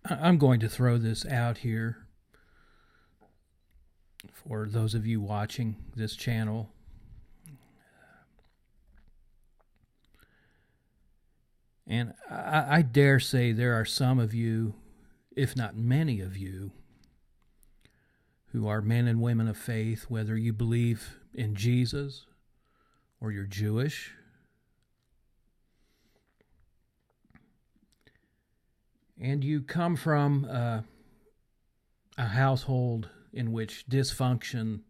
I'm going to throw this out here for those of you watching this channel. And I dare say there are some of you, if not many of you, who are men and women of faith, whether you believe in Jesus or you're Jewish. And you come from a household in which dysfunction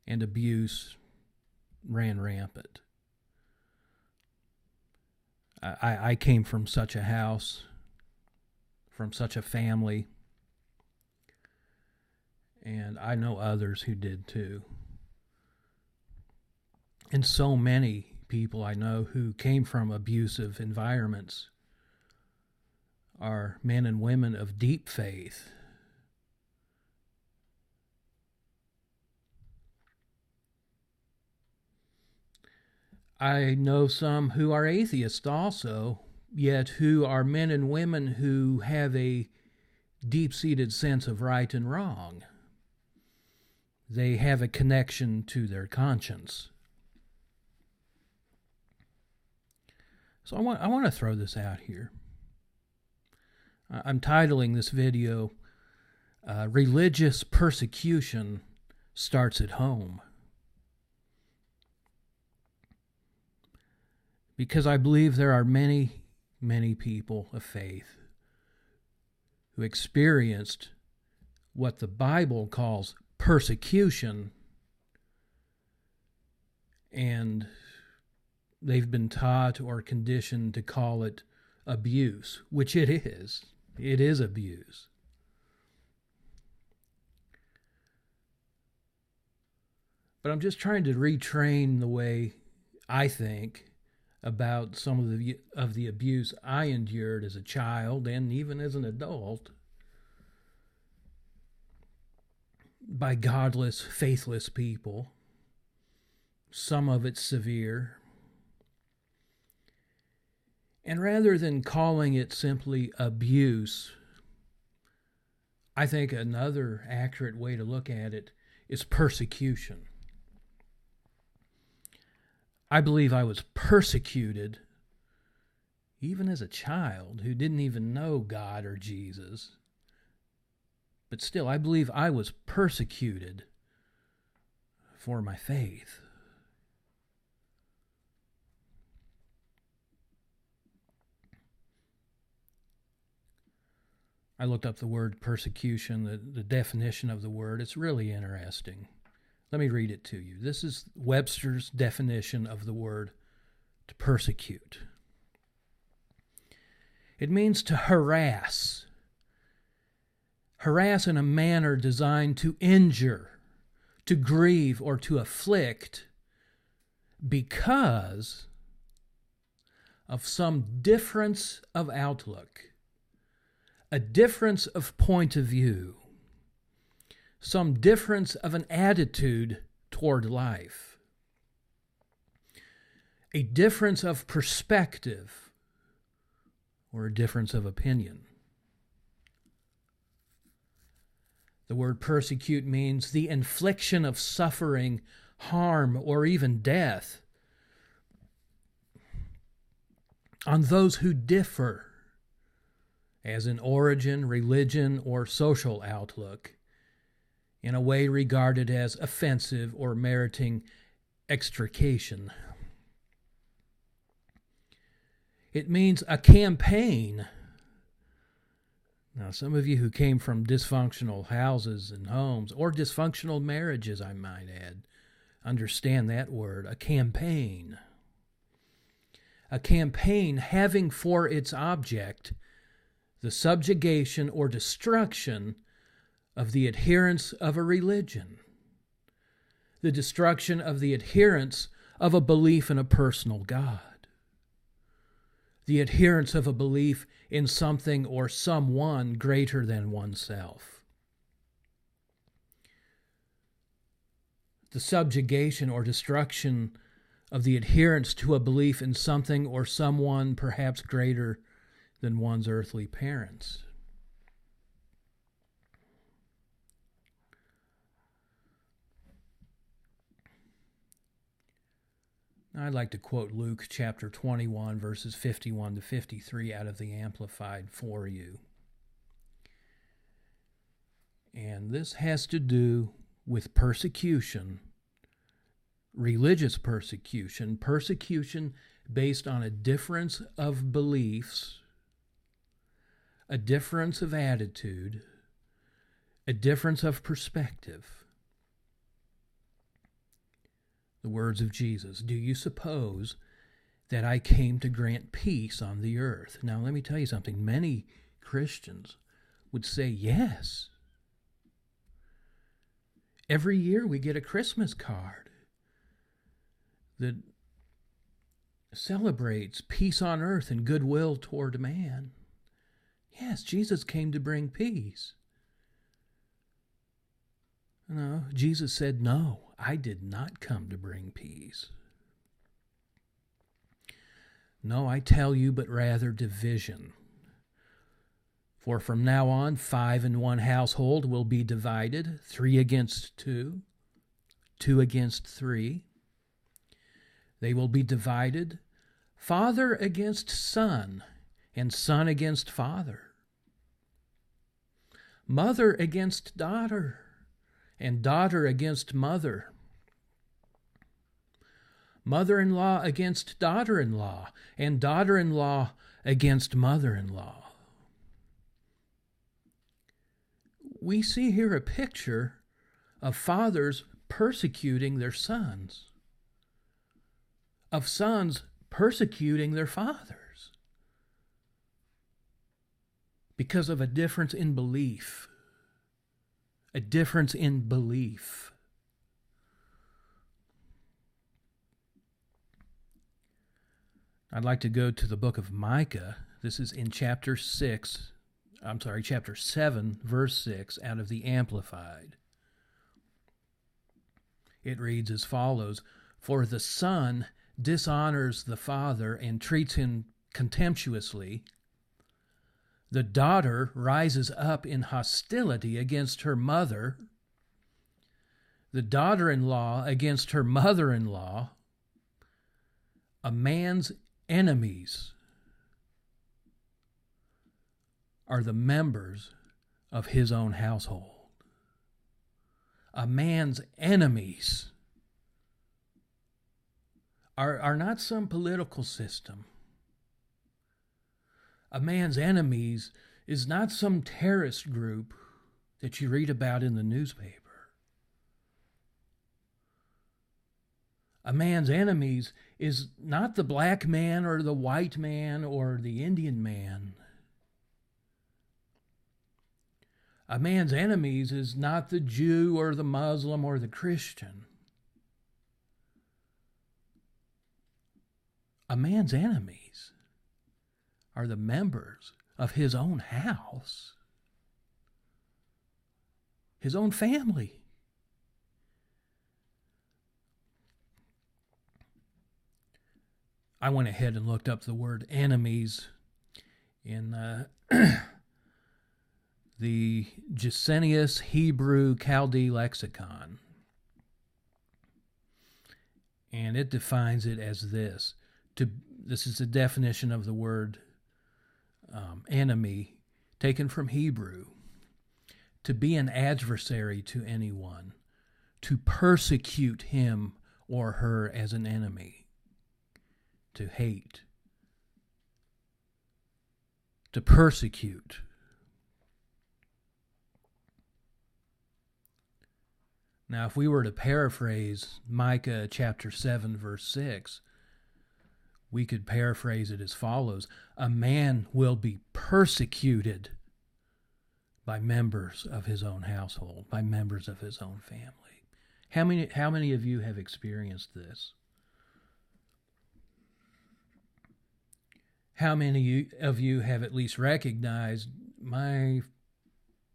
and abuse ran rampant. I came from such a house, from such a family, and I know others who did too. And so many people I know who came from abusive environments are men and women of deep faith. I know some who are atheists also, yet who are men and women who have a deep-seated sense of right and wrong. They have a connection to their conscience. So I want to throw this out here. I'm titling this video, Religious Persecution Starts at Home. Because I believe there are many, many people of faith who experienced what the Bible calls persecution, and they've been taught or conditioned to call it abuse, which it is. It is abuse. But I'm just trying to retrain the way I think about some of the abuse I endured as a child and even as an adult by godless, faithless people. Some of it severe. And rather than calling it simply abuse, I think another accurate way to look at it is persecution. I believe I was persecuted even as a child who didn't even know God or Jesus. But still, I believe I was persecuted for my faith. I looked up the word persecution, the definition of the word. It's really interesting. Let me read it to you. This is Webster's definition of the word to persecute. It means to harass. Harass in a manner designed to injure, to grieve, or to afflict because of some difference of outlook, a difference of point of view, some difference of an attitude toward life, a difference of perspective, or a difference of opinion. The word persecute means the infliction of suffering, harm, or even death on those who differ, as in origin, religion, or social outlook, in a way regarded as offensive or meriting extrication. It means a campaign. Now, some of you who came from dysfunctional houses and homes, or dysfunctional marriages, I might add, understand that word, a campaign. A campaign having for its object the subjugation or destruction of the adherents of a religion, the destruction of the adherents of a belief in a personal God, the adherents of a belief in something or someone greater than oneself. The subjugation or destruction of the adherence to a belief in something or someone perhaps greater than one's earthly parents. I'd like to quote Luke chapter 21, verses 51 to 53 out of the Amplified for you. And this has to do with persecution, religious persecution, persecution based on a difference of beliefs, a difference of attitude, a difference of perspective. The words of Jesus, "Do you suppose that I came to grant peace on the earth?" Now, let me tell you something. Many Christians would say yes. Every year we get a Christmas card that celebrates peace on earth and goodwill toward man. Yes, Jesus came to bring peace. No, Jesus said, "No, I did not come to bring peace. No, I tell you, but rather division. For from now on, 5 in one household will be divided, 3 against 2, 2 against 3. They will be divided, father against son, and son against father, mother against daughter, and daughter against mother, mother-in-law against daughter-in-law, and daughter-in-law against mother-in-law." We see here a picture of fathers persecuting their sons, of sons persecuting their fathers because of a difference in belief. A difference in belief. I'd like to go to the book of Micah. This is in chapter 7, verse 6, out of the Amplified. It reads as follows, "For the son dishonors the father and treats him contemptuously. The daughter rises up in hostility against her mother, the daughter-in-law against her mother-in-law. A man's enemies are the members of his own household." A man's enemies are not some political system. A man's enemies is not some terrorist group that you read about in the newspaper. A man's enemies is not the black man or the white man or the Indian man. A man's enemies is not the Jew or the Muslim or the Christian. A man's enemies are the members of his own house, his own family. I went ahead and looked up the word enemies in the Gesenius Hebrew Chaldee Lexicon. And it defines it as this. This is the definition of the word enemy, taken from Hebrew. To be an adversary to anyone, to persecute him or her as an enemy, to hate, to persecute. Now, if we were to paraphrase Micah chapter 7, verse 6, we could paraphrase it as follows: a man will be persecuted by members of his own household, by members of his own family. How many of you have experienced this? How many of you have at least recognized, my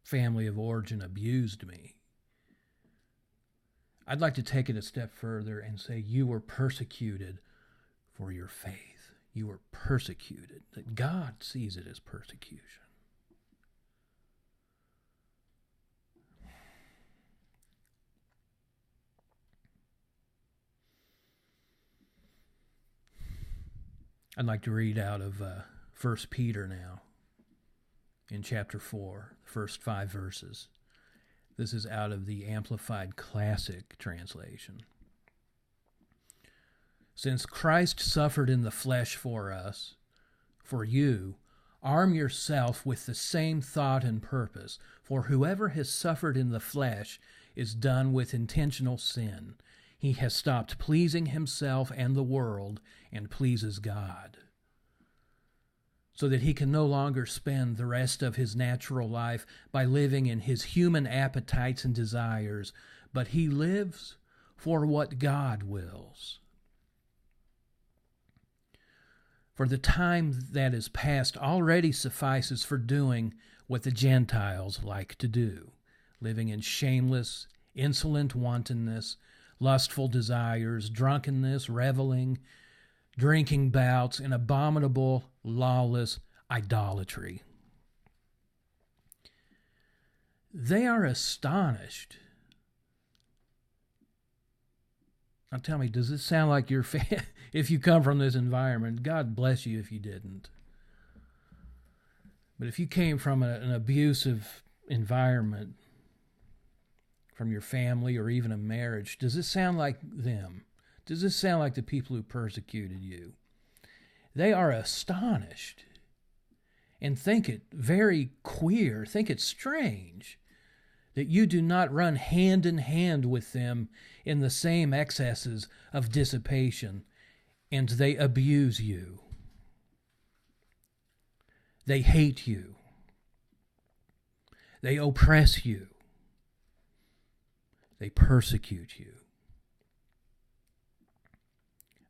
family of origin abused me? I'd like to take it a step further and say you were persecuted for your faith. You were persecuted. That God sees it as persecution. I'd like to read out of 1 Peter now, in chapter 4, the first 5 verses. This is out of the Amplified Classic translation. Since Christ suffered in the flesh for us, for you, arm yourself with the same thought and purpose, for whoever has suffered in the flesh is done with intentional sin. He has stopped pleasing himself and the world and pleases God, so that he can no longer spend the rest of his natural life by living in his human appetites and desires, but he lives for what God wills. For the time that is past already suffices for doing what the Gentiles like to do, living in shameless, insolent wantonness, lustful desires, drunkenness, reveling, drinking bouts, and abominable, lawless idolatry. They are astonished. Now tell me, does this sound like your if you come from this environment? God bless you if you didn't. But if you came from an abusive environment, from your family or even a marriage, does this sound like them? Does this sound like the people who persecuted you? They are astonished and think it very queer, think it strange that you do not run hand in hand with them in the same excesses of dissipation, and they abuse you. They hate you. They oppress you. They persecute you.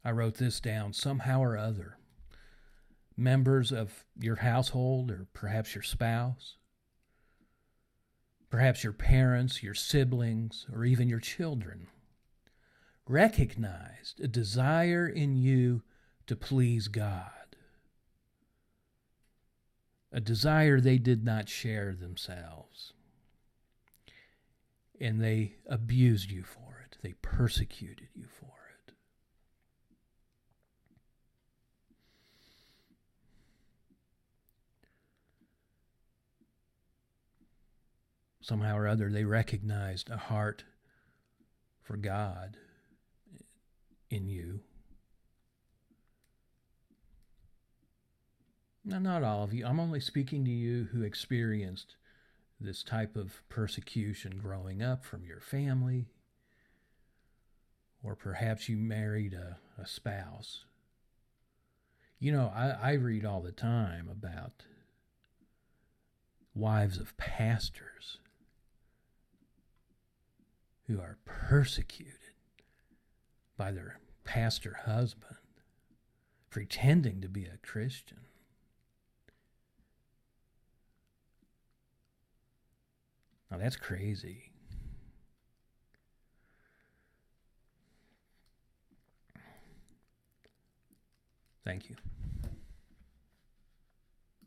I wrote this down somehow or other. Members of your household, or perhaps your spouse, perhaps your parents, your siblings, or even your children, recognized a desire in you to please God, a desire they did not share themselves. And they abused you for it. They persecuted you for it. Somehow or other, they recognized a heart for God in you. Now, not all of you. I'm only speaking to you who experienced this type of persecution growing up from your family, or perhaps you married a spouse. You know, I read all the time about wives of pastors who are persecuted by their pastor husband pretending to be a Christian. Now that's crazy. Thank you.